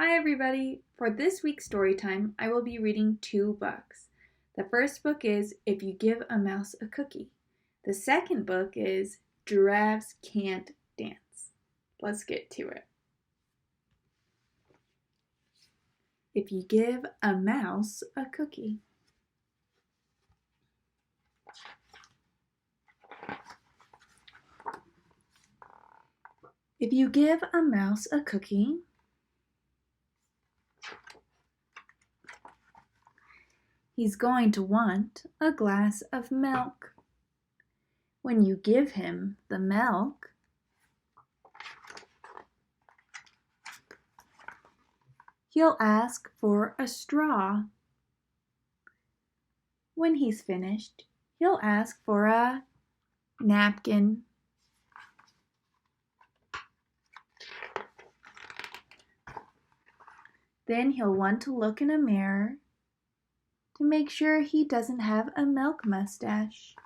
Hi everybody! For this week's story time, I will be reading two books. The first book is If You Give a Mouse a Cookie. The second book is Giraffes Can't Dance. Let's get to it. If you give a mouse a cookie. If you give a mouse a cookie, he's going to want a glass of milk. When you give him the milk, he'll ask for a straw. When he's finished, he'll ask for a napkin. Then he'll want to look in a mirror to make sure he doesn't have a milk mustache.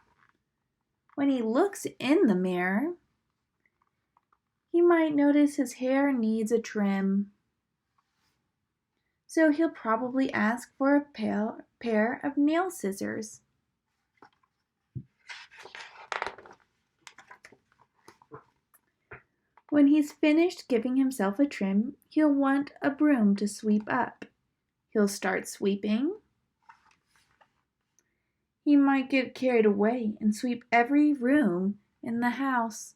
When he looks in the mirror, he might notice his hair needs a trim. So he'll probably ask for a pair of nail scissors. When he's finished giving himself a trim, he'll want a broom to sweep up. He'll start sweeping. He might get carried away and sweep every room in the house.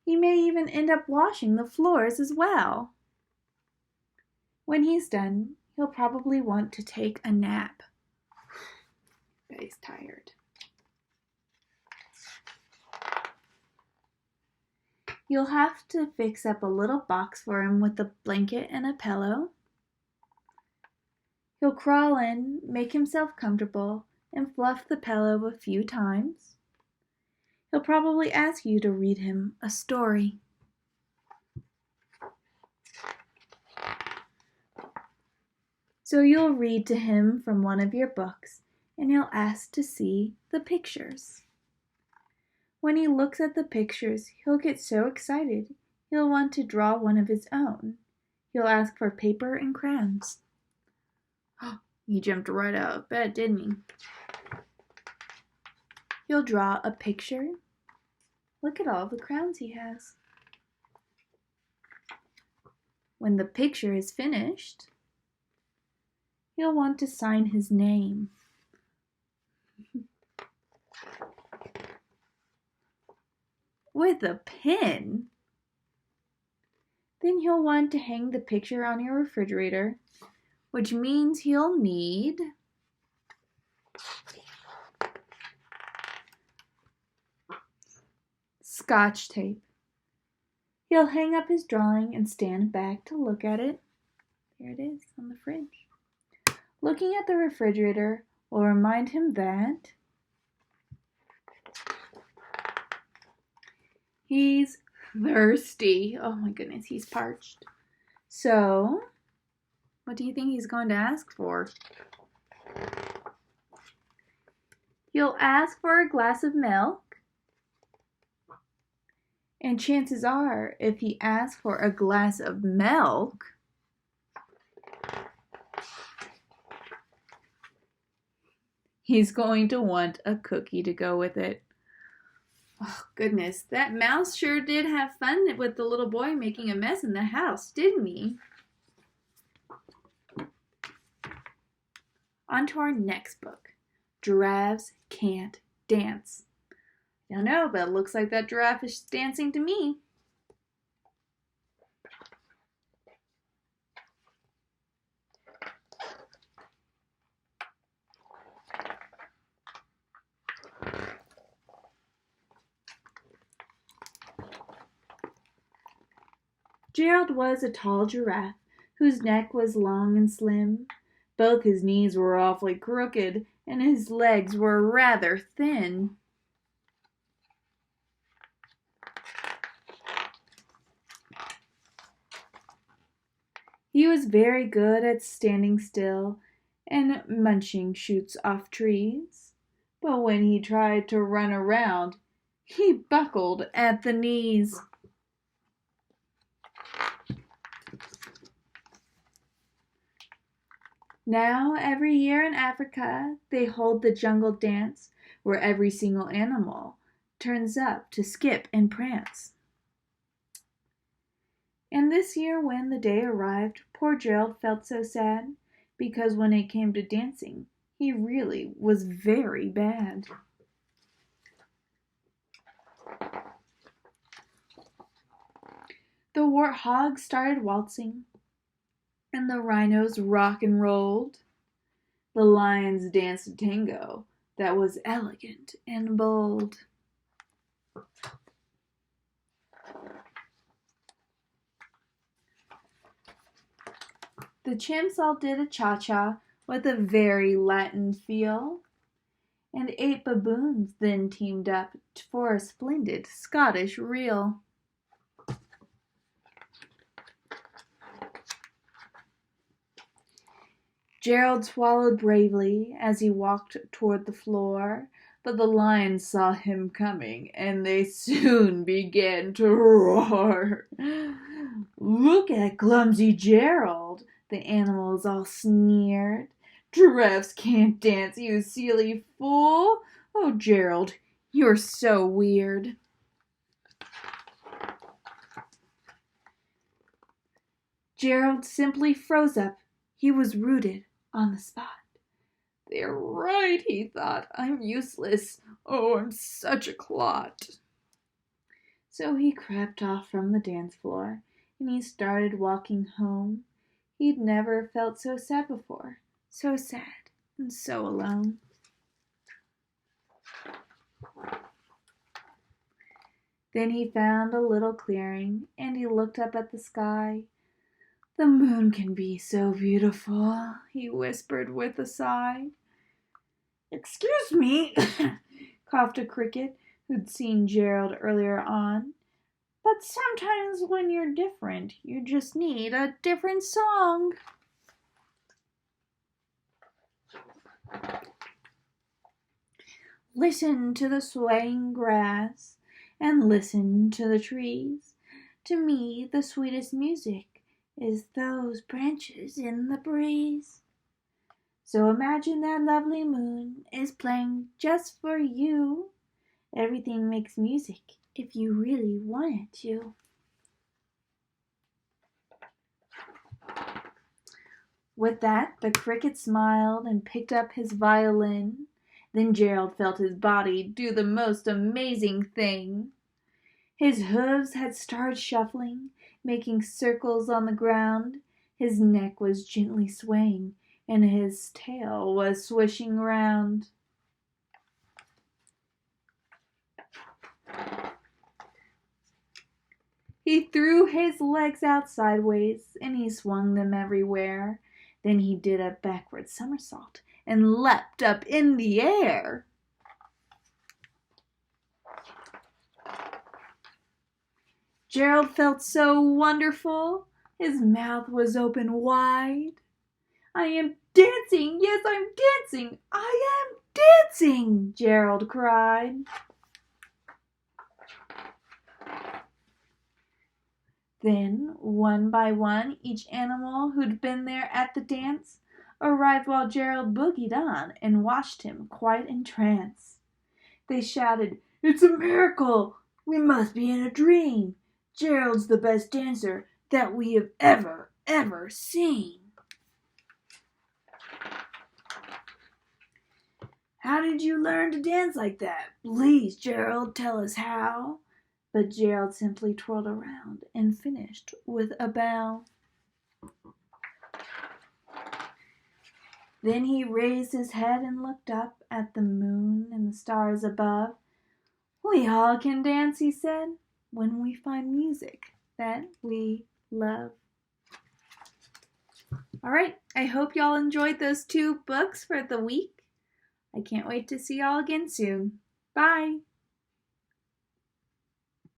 He may even end up washing the floors as well. When he's done, he'll probably want to take a nap. Bet he's tired. You'll have to fix up a little box for him with a blanket and a pillow. He'll crawl in, make himself comfortable, and fluff the pillow a few times. He'll probably ask you to read him a story. So you'll read to him from one of your books, and he'll ask to see the pictures. When he looks at the pictures, he'll get so excited, he'll want to draw one of his own. He'll ask for paper and crayons. He jumped right out of bed, didn't he? He'll draw a picture. Look at all the crayons he has. When the picture is finished, he'll want to sign his name. With a pen. Then he'll want to hang the picture on your refrigerator, which means he'll need Scotch tape. He'll hang up his drawing and stand back to look at it. There it is on the fridge. Looking at the refrigerator will remind him that he's thirsty. Oh my goodness, he's parched. So, what do you think he's going to ask for? He'll ask for a glass of milk. And chances are, if he asks for a glass of milk, he's going to want a cookie to go with it. Oh, goodness, that mouse sure did have fun with the little boy making a mess in the house, didn't he? On to our next book, Giraffes Can't Dance. I don't know, but it looks like that giraffe is dancing to me. Gerald was a tall giraffe whose neck was long and slim. Both his knees were awfully crooked, and his legs were rather thin. He was very good at standing still and munching shoots off trees, but when he tried to run around, He buckled at the knees. Now, every year in Africa, they hold the jungle dance where every single animal turns up to skip and prance. And this year, when the day arrived, poor Gerald felt so sad because when it came to dancing, he really was very bad. The warthogs started waltzing, and the rhinos rock and rolled. The lions danced a tango that was elegant and bold. The chimps all did a cha-cha with a very Latin feel, and 8 baboons then teamed up for a splendid Scottish reel. Gerald swallowed bravely as he walked toward the floor, but the lions saw him coming, and they soon began to roar. "Look at clumsy Gerald," the animals all sneered. "Giraffes can't dance, you silly fool. Oh, Gerald, you're so weird." Gerald simply froze up. He was rooted on the spot. "They're right," he thought. "I'm useless. Oh, I'm such a clot." So he crept off from the dance floor, and he started walking home. He'd never felt so sad before, so sad and so alone. Then he found a little clearing, and he looked up at the sky. "The moon can be so beautiful," he whispered with a sigh. "Excuse me," coughed a cricket who'd seen Gerald earlier on, "but sometimes when you're different, you just need a different song." Listen to the swaying grass and listen to the trees. To me, the sweetest music is those branches in the breeze. So imagine that lovely moon is playing just for you. Everything makes music if you really want it to. With that, the cricket smiled and picked up his violin. Then Gerald felt his body do the most amazing thing. His hooves had started shuffling, making circles on the ground. His neck was gently swaying, and his tail was swishing round. He threw his legs out sideways, and he swung them everywhere. Then he did a backward somersault and leapt up in the air. Gerald felt so wonderful. His mouth was open wide. "I am dancing, yes, I'm dancing, I am dancing," Gerald cried. Then, one by one, each animal who'd been there at the dance arrived while Gerald boogied on and watched him quite entranced. They shouted, "It's a miracle! We must be in a dream! Gerald's the best dancer that we have ever seen!" "How did you learn to dance like that? Please, Gerald, tell us how." But Gerald simply twirled around and finished with a bow. Then he raised his head and looked up at the moon and the stars above. "We all can dance," he said, "when we find music that we love." All right, I hope y'all enjoyed those 2 books for the week. I can't wait to see y'all again soon. Bye.